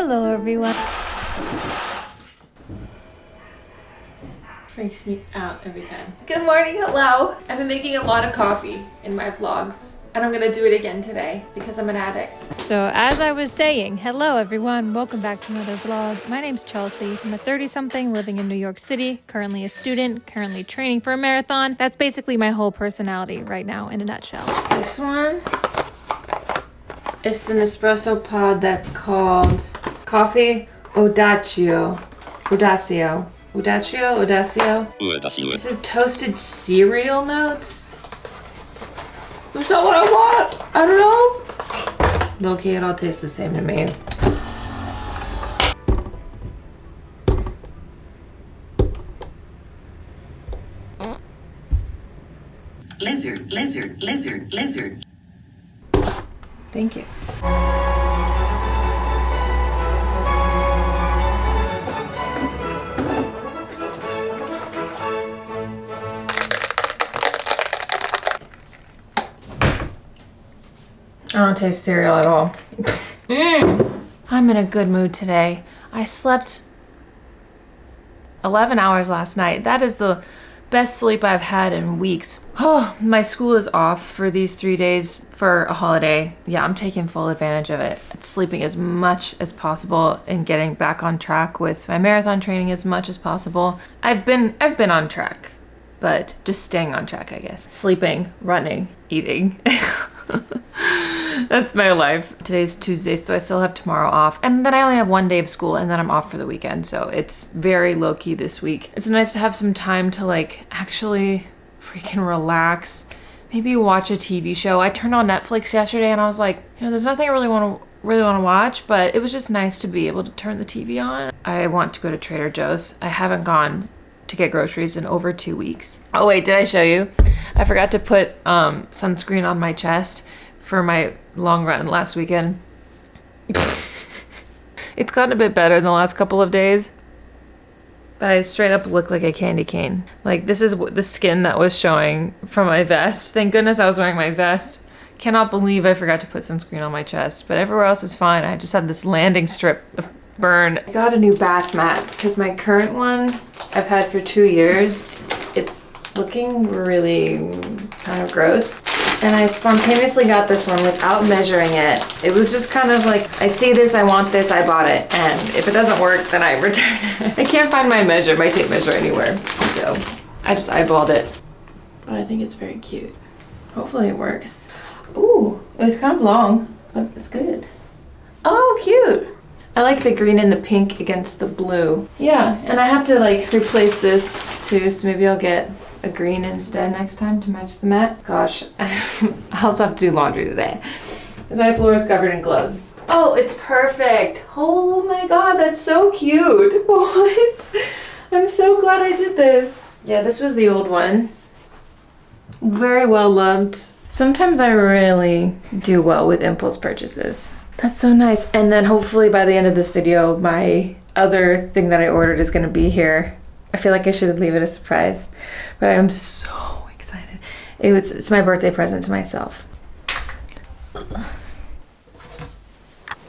Hello everyone. Freaks me out every time. Good morning, hello. I've been making a lot of coffee in my vlogs, and I'm gonna do it again today because I'm an addict. So as I was saying, hello everyone, welcome back to another vlog. My name's Chelsea. I'm a 30-something living in New York City, currently a student, currently training for a marathon. That's basically my whole personality right now in a nutshell. This one is an espresso pod that's called Coffee Audacio. This is toasted cereal notes. Is that what I want? I don't know. Okay, it all tastes the same to me. Lizard. Thank you. I don't taste cereal at all. I'm in a good mood today. I slept 11 hours last night. That is the best sleep I've had in weeks. Oh, my school is off for these 3 days for a holiday. Yeah, I'm taking full advantage of it. Sleeping as much as possible and getting back on track with my marathon training as much as possible. I've been on track, but just staying on track, I guess. Sleeping, running, eating. That's my life. Today's Tuesday, so I still have tomorrow off. And then I only have 1 day of school and then I'm off for the weekend. So it's very low-key this week. It's nice to have some time to like actually freaking relax. Maybe watch a TV show. I turned on Netflix yesterday and I was like, you know, there's nothing I really want to watch, but it was just nice to be able to turn the TV on. I want to go to Trader Joe's. I haven't gone to get groceries in over 2 weeks. Oh wait, did I show you? I forgot to put sunscreen on my chest for my long run last weekend. It's gotten a bit better in the last couple of days, but I straight up look like a candy cane. Like, this is the skin that was showing from my vest. Thank goodness I was wearing my vest. Cannot believe I forgot to put sunscreen on my chest, but everywhere else is fine. I just have this landing strip of burn. I got a new bath mat because my current one I've had for 2 years. It's looking really kind of gross. And I spontaneously got this one without measuring it. It was just kind of like, I see this, I want this, I bought it. And if it doesn't work, then I return it. I can't find my tape measure anywhere. So I just eyeballed it. But I think it's very cute. Hopefully it works. Ooh, it was kind of long, but it's good. Oh, cute. I like the green and the pink against the blue. Yeah, and I have to like replace this too, so maybe I'll get a green instead next time to match the mat. Gosh, I also have to do laundry today. My floor is covered in clothes. Oh, it's perfect. Oh my god, that's so cute. What? I'm so glad I did this. Yeah, this was the old one. Very well loved. Sometimes I really do well with impulse purchases. That's so nice. And then hopefully by the end of this video, my other thing that I ordered is gonna be here. I feel like I should leave it a surprise, but I'm so excited. It's my birthday present to myself.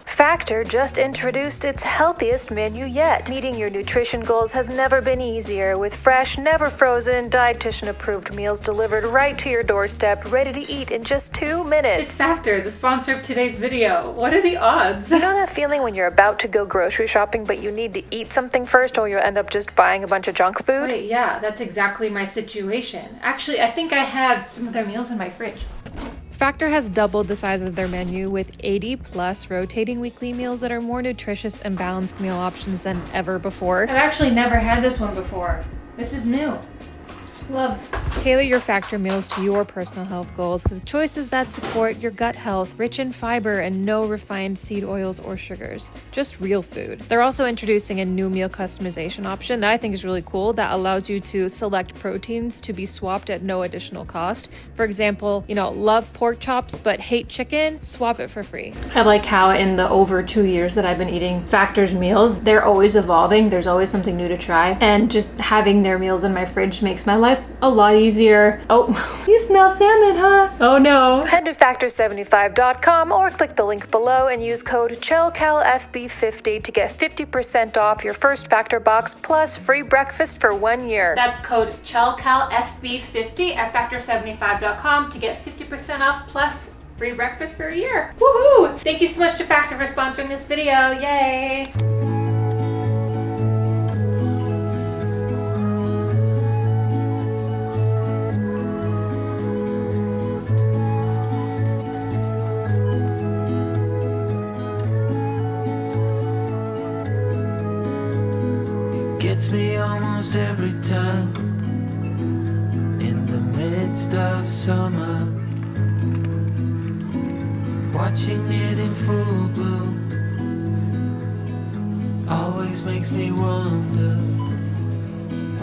Factor just introduced its healthiest menu yet. Meeting your nutrition goals has never been easier with fresh, never frozen, dietitian-approved meals delivered right to your doorstep, ready to eat in just 2 minutes. It's Factor, the sponsor of today's video. What are the odds? You know that feeling when you're about to go grocery shopping, but you need to eat something first or you'll end up just buying a bunch of junk food? Wait, yeah, that's exactly my situation. Actually, I think I have some of their meals in my fridge. Factor has doubled the size of their menu with 80 plus rotating weekly meals that are more nutritious and balanced meal options than ever before. I've actually never had this one before. This is new. Love. Tailor your Factor meals to your personal health goals with choices that support your gut health, rich in fiber and no refined seed oils or sugars. Just real food. They're also introducing a new meal customization option that I think is really cool that allows you to select proteins to be swapped at no additional cost. For example, love pork chops but hate chicken, swap it for free. I like how in the over 2 years that I've been eating Factor's meals, they're always evolving. There's always something new to try. And just having their meals in my fridge makes my life life a lot easier. Oh, you smell salmon, huh? Oh no. Head to factor75.com or click the link below and use code CHELCALFB50 to get 50% off your first Factor box plus free breakfast for 1 year. That's code CHELCALFB50 at factor75.com to get 50% off plus free breakfast for a year. Woohoo! Thank you so much to Factor for sponsoring this video. Yay! Gets me almost every time in the midst of summer, watching it in full bloom always makes me wonder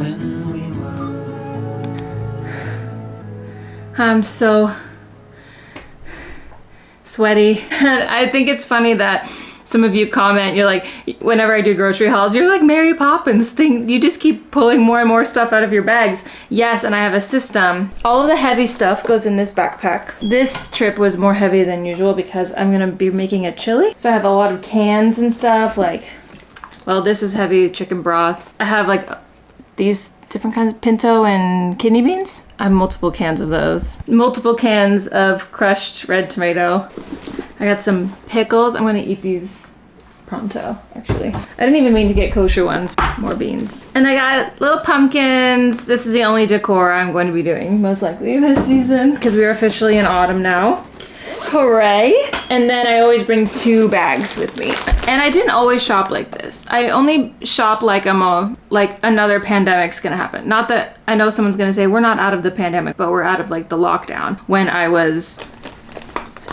when we were. I'm so sweaty. I think it's funny that some of you comment, you're like, whenever I do grocery hauls, you're like Mary Poppins thing. You just keep pulling more and more stuff out of your bags. Yes, and I have a system. All of the heavy stuff goes in this backpack. This trip was more heavy than usual because I'm gonna be making a chili. So I have a lot of cans and stuff like, well, this is heavy chicken broth. I have like these different kinds of pinto and kidney beans. I have multiple cans of those. Multiple cans of crushed red tomato. I got some pickles. I'm gonna eat these pronto, actually. I didn't even mean to get kosher ones. More beans. And I got little pumpkins. This is the only decor I'm going to be doing, most likely this season, because we are officially in autumn now. Hooray! And then I always bring 2 bags with me. And I didn't always shop like this. I only shop like another pandemic's gonna happen. Not that I know someone's gonna say we're not out of the pandemic, but we're out of like the lockdown. When I was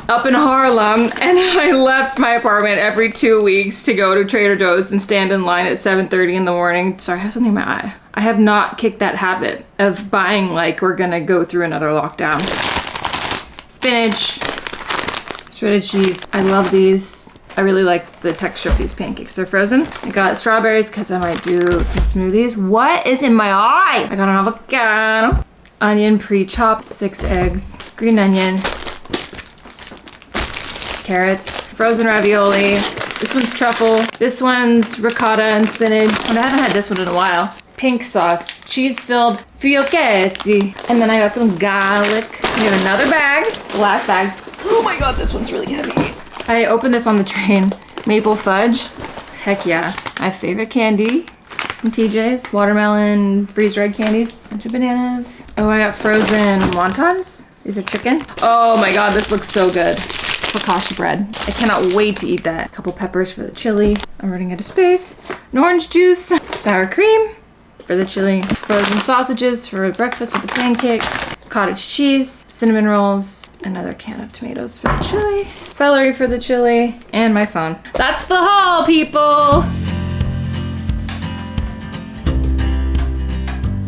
up in Harlem and I left my apartment every 2 weeks to go to Trader Joe's and stand in line at 7:30 in the morning. Sorry, I have something in my eye. I have not kicked that habit of buying like we're gonna go through another lockdown. Spinach, shredded cheese. I love these. I really like the texture of these pancakes. They're frozen. I got strawberries because I might do some smoothies. What is in my eye? I got an avocado. Onion pre-chopped, 6 eggs, green onion, carrots, frozen ravioli. This one's truffle. This one's ricotta and spinach. And I haven't had this one in a while. Pink sauce, cheese-filled fiocchetti. And then I got some garlic. We have another bag. It's the last bag. Oh my god, this one's really heavy. I opened this on the train. Maple fudge. Heck yeah. My favorite candy from TJ's. Watermelon, freeze-dried candies. Bunch of bananas. Oh, I got frozen wontons. These are chicken. Oh my god, this looks so good. Focaccia bread. I cannot wait to eat that. A couple peppers for the chili. I'm running out of space. An orange juice. Sour cream for the chili. Frozen sausages for breakfast with the pancakes. Cottage cheese. Cinnamon rolls. Another can of tomatoes for the chili. Celery for the chili. And my phone. That's the haul, people!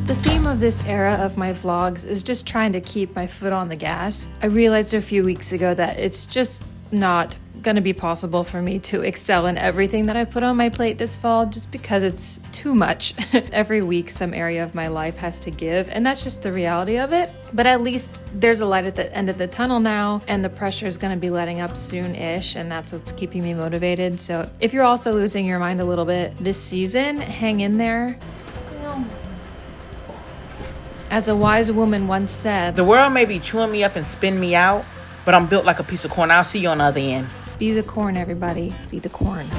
The theme of this era of my vlogs is just trying to keep my foot on the gas. I realized a few weeks ago that it's just not gonna be possible for me to excel in everything that I put on my plate this fall just because it's too much. Every week some area of my life has to give, and that's just the reality of it. But at least there's a light at the end of the tunnel now, and the pressure is gonna be letting up soon-ish, and that's what's keeping me motivated. So if you're also losing your mind a little bit this season, hang in there. As a wise woman once said, "The world may be chewing me up and spin me out, but I'm built like a piece of corn. I'll see you on the other end." be the corn, everybody. Be the corn.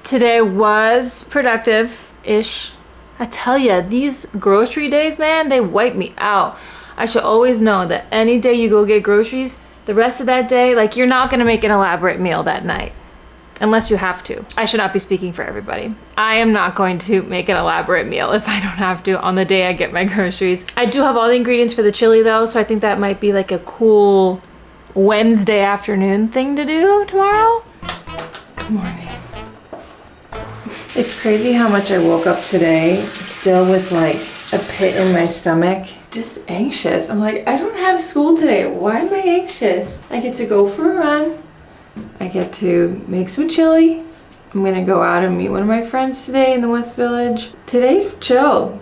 Today was productive-ish. I tell ya, these grocery days, man, they wipe me out. I should always know that any day you go get groceries, the rest of that day, like, you're not gonna make an elaborate meal that night. Unless you have to. I should not be speaking for everybody. I am not going to make an elaborate meal if I don't have to on the day I get my groceries. I do have all the ingredients for the chili though, so I think that might be like a cool Wednesday afternoon thing to do tomorrow. Good morning. It's crazy how much I woke up today still with like a pit in my stomach. Just anxious. I'm like, I don't have school today. Why am I anxious? I get to go for a run. I get to make some chili. I'm gonna go out and meet one of my friends today in the West Village. Today's chill.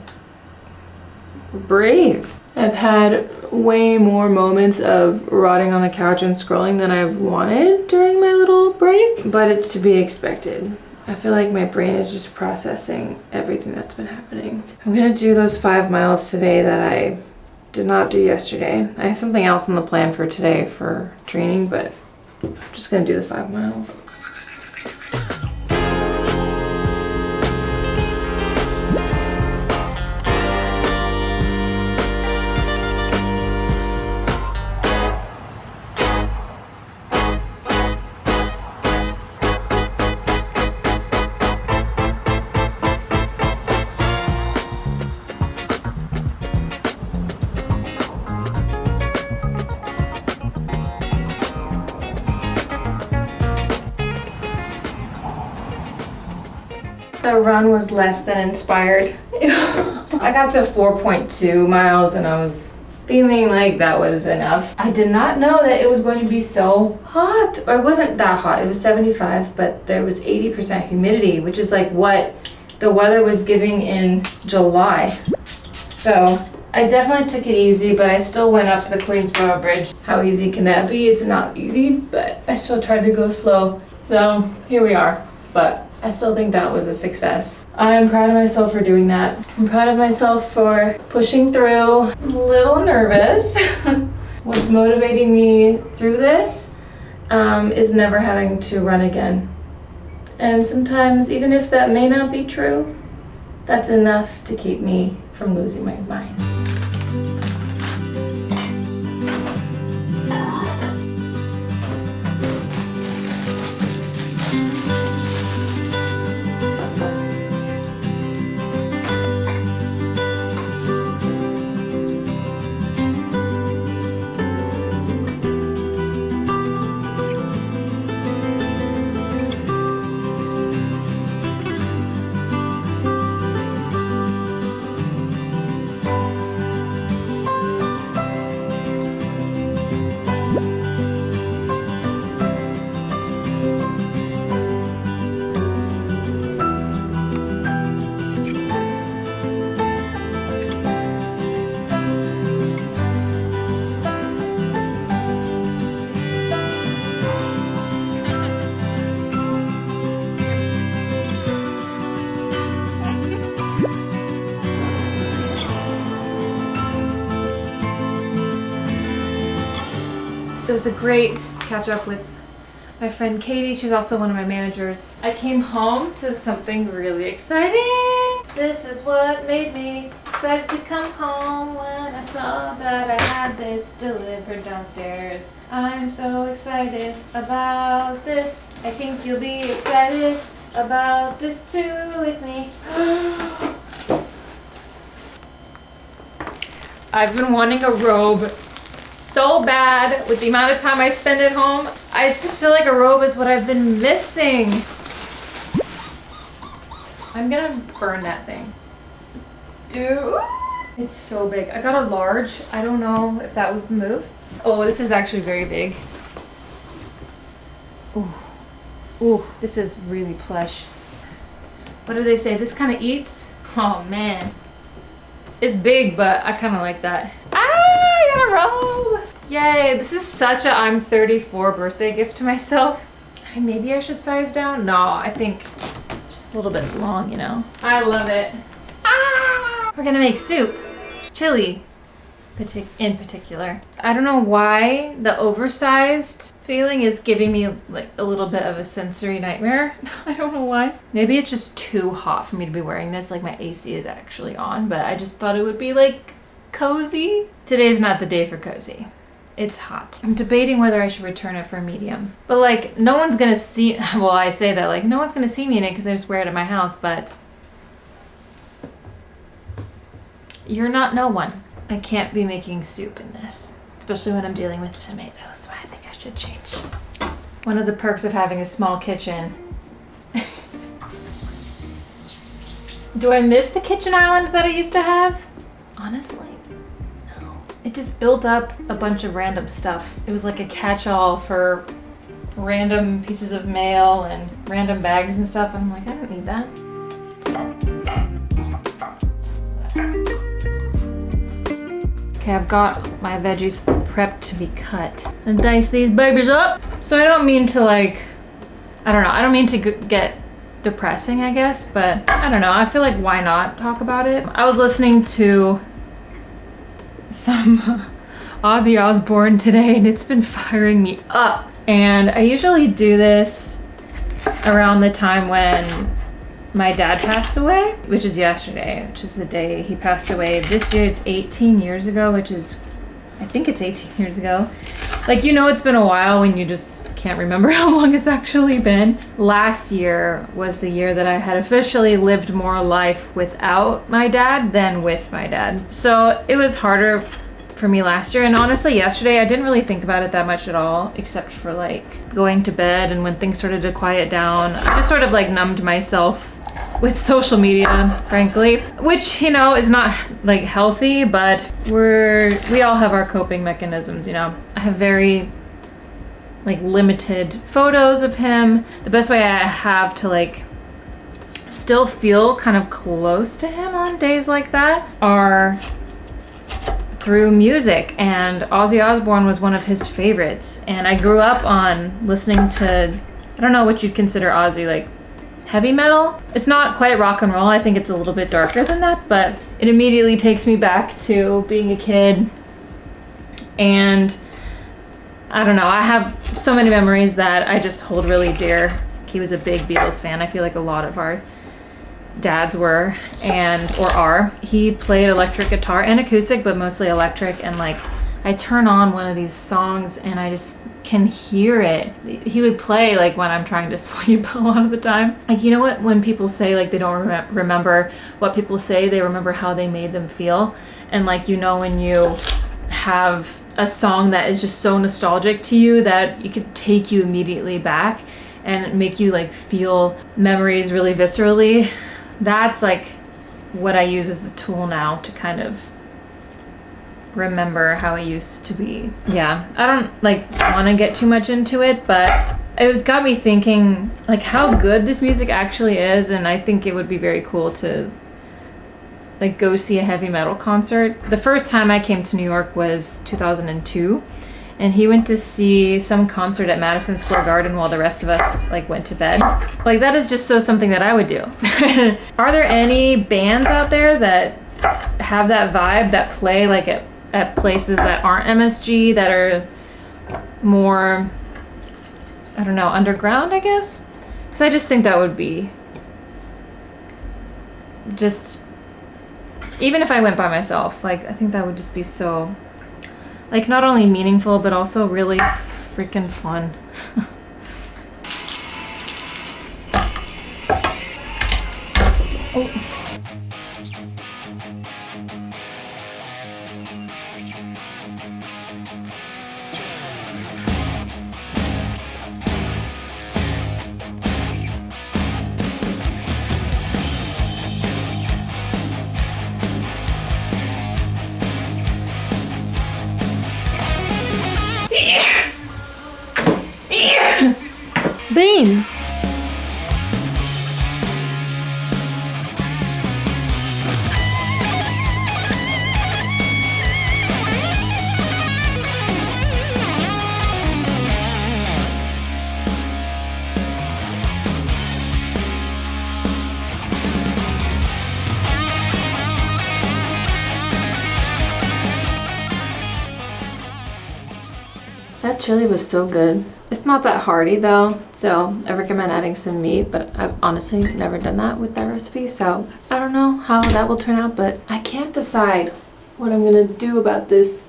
Breathe. I've had way more moments of rotting on the couch and scrolling than I've wanted during my little break, but it's to be expected. I feel like my brain is just processing everything that's been happening. I'm gonna do those 5 miles today that I did not do yesterday. I have something else on the plan for today for training, but I'm just gonna do the 5 miles. The run was less than inspired. I got to 4.2 miles and I was feeling like that was enough. I did not know that it was going to be so hot. It wasn't that hot, it was 75, but there was 80% humidity, which is like what the weather was giving in July. So I definitely took it easy, but I still went up the Queensboro Bridge. How easy can that be? It's not easy, but I still tried to go slow. So here we are, but I still think that was a success. I'm proud of myself for doing that. I'm proud of myself for pushing through. I'm a little nervous. What's motivating me through this is never having to run again. And sometimes, even if that may not be true, that's enough to keep me from losing my mind. It was a great catch up with my friend Katie. She's also one of my managers. I came home to something really exciting. This is what made me excited to come home when I saw that I had this delivered downstairs. I'm so excited about this. I think you'll be excited about this too with me. I've been wanting a robe so bad with the amount of time I spend at home. I just feel like a robe is what I've been missing. I'm gonna burn that thing. Dude, it's so big. I got a large. I don't know if that was the move. Oh, this is actually very big. Ooh, ooh, this is really plush. What do they say? This kind of eats? Oh man. It's big, but I kind of like that. I got a robe! Yay, this is such a I'm 34 birthday gift to myself. Maybe I should size down? No, I think just a little bit long, you know? I love it. Ah! We're gonna make soup. Chili, in particular. I don't know why the oversized feeling is giving me like a little bit of a sensory nightmare. I don't know why. Maybe it's just too hot for me to be wearing this. Like my AC is actually on, but I just thought it would be like cozy. Today's not the day for cozy. It's hot. I'm debating whether I should return it for a medium. But like no one's gonna see, well I say that like no one's gonna see me in it because I just wear it at my house, but you're not no one. I can't be making soup in this, especially when I'm dealing with tomatoes, so I think I should change. One of the perks of having a small kitchen. Do I miss the kitchen island that I used to have? Honestly, no. It just built up a bunch of random stuff. It was like a catch-all for random pieces of mail and random bags and stuff. And I'm like, I don't need that. Okay, I've got my veggies prepped to be cut. And dice these babies up. So I don't mean to like, I don't know, I don't mean to get depressing, I guess, but I don't know. I feel like why not talk about it? I was listening to some Ozzy Osbourne today and it's been firing me up. And I usually do this around the time when my dad passed away, which is yesterday, which is the day he passed away. This year it's 18 years ago, which is, I think it's 18 years ago. Like, you know, it's been a while when you just can't remember how long it's actually been. Last year was the year that I had officially lived more life without my dad than with my dad. So it was harder for me last year, and honestly yesterday I didn't really think about it that much at all, except for like going to bed, and when things started to quiet down I just sort of like numbed myself with social media, frankly, which, you know, is not like healthy, but we all have our coping mechanisms, you know. I have very like limited photos of him. The best way I have to like still feel kind of close to him on days like that are through music, and Ozzy Osbourne was one of his favorites, and I grew up on listening to, I don't know what you'd consider Ozzy, like heavy metal. It's not quite rock and roll, I think it's a little bit darker than that, but it immediately takes me back to being a kid, and I don't know, I have so many memories that I just hold really dear. He was a big Beatles fan. I feel like a lot of our dads were or are. He played electric guitar and acoustic, but mostly electric, and like I turn on one of these songs and I just can hear it. He would play like when I'm trying to sleep a lot of the time. Like, you know what, when people say like they don't remember what people say, they remember how they made them feel. And like, you know, when you have a song that is just so nostalgic to you that it could take you immediately back and make you like feel memories really viscerally. That's like what I use as a tool now to kind of remember how it used to be. Yeah, I don't like want to get too much into it, but it got me thinking like how good this music actually is, and I think it would be very cool to like go see a heavy metal concert. The first time I came to New York was 2002, and he went to see some concert at Madison Square Garden while the rest of us like went to bed. Like, that is just so something that I would do. Are there any bands out there that have that vibe, that play like at places that aren't MSG, that are more, I don't know, underground, I guess? Because I just think that would be just, even if I went by myself, like I think that would just be so, like, not only meaningful, but also really freaking fun. Oh. Beans. That chili was so good. It's not that hearty though, so I recommend adding some meat, but I've honestly never done that with that recipe, so I don't know how that will turn out, but I can't decide what I'm gonna do about this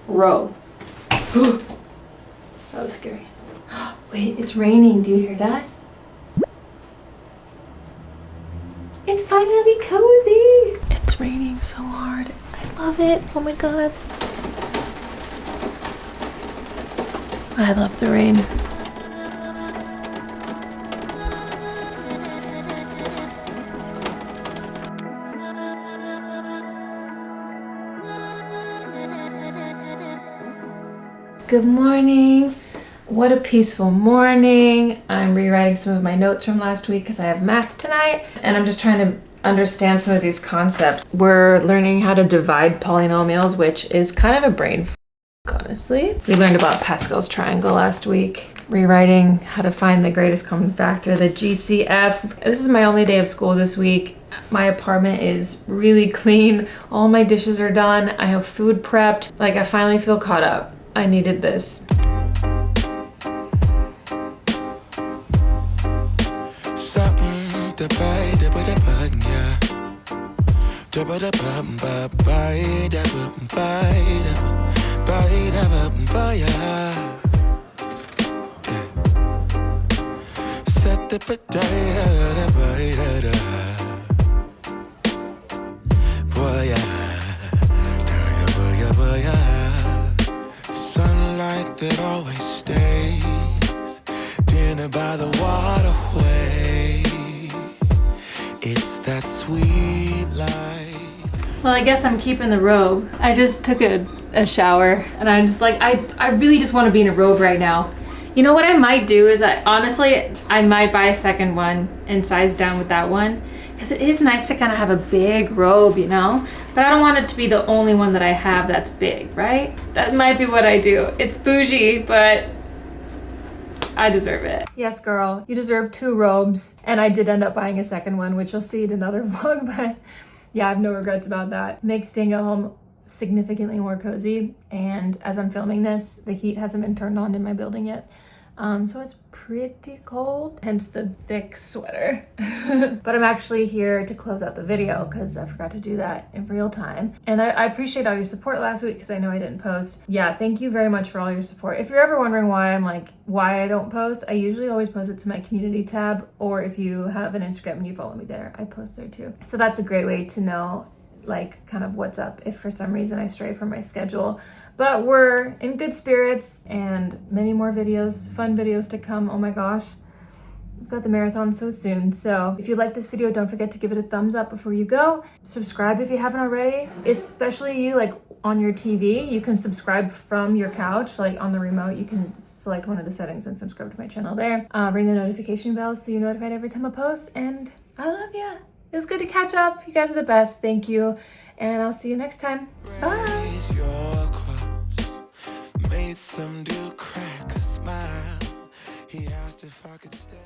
roe. That was scary. Wait, it's raining. Do you hear that? It's finally cozy. It's raining so hard. I love it. Oh my god. I love the rain. Good morning. What a peaceful morning. I'm rewriting some of my notes from last week because I have math tonight, and I'm just trying to understand some of these concepts. We're learning how to divide polynomials, which is kind of a brain f***, honestly. We learned about Pascal's triangle last week. Rewriting how to find the greatest common factor, the GCF. This is my only day of school this week. My apartment is really clean. All my dishes are done. I have food prepped. Like, I finally feel caught up. I needed this. Sunlight that always stays, dinner by the waterway. It's that sweet life. Well, I guess I'm keeping the robe. I just took a shower and I'm just like, I really just want to be in a robe right now. You know what I might do is I might buy a second one and size down with that one, because it is nice to kind of have a big robe, you know? But I don't want it to be the only one that I have that's big, right? That might be what I do. It's bougie, but I deserve it. Yes, girl, you deserve 2 robes. And I did end up buying a second one, which you'll see in another vlog, but yeah, I have no regrets about that. Makes staying at home significantly more cozy. And as I'm filming this, the heat hasn't been turned on in my building yet. So it's pretty cold, hence the thick sweater. But I'm actually here to close out the video because I forgot to do that in real time. And I appreciate all your support last week because I know I didn't post. Yeah, thank you very much for all your support. If you're ever wondering why I don't post, I usually always post it to my community tab, or if you have an Instagram and you follow me there, I post there too. So that's a great way to know like kind of what's up if for some reason I stray from my schedule. But we're in good spirits and many more videos, fun videos to come. Oh my gosh, we've got the marathon so soon. So if you like this video, don't forget to give it a thumbs up before you go. Subscribe if you haven't already, especially you like on your TV. You can subscribe from your couch, like on the remote. You can select one of the settings and subscribe to my channel there. Ring the notification bell so you're notified every time I post, and I love ya. It was good to catch up. You guys are the best. Thank you. And I'll see you next time. Bye. Made some dude crack a smile. He asked if I could stay.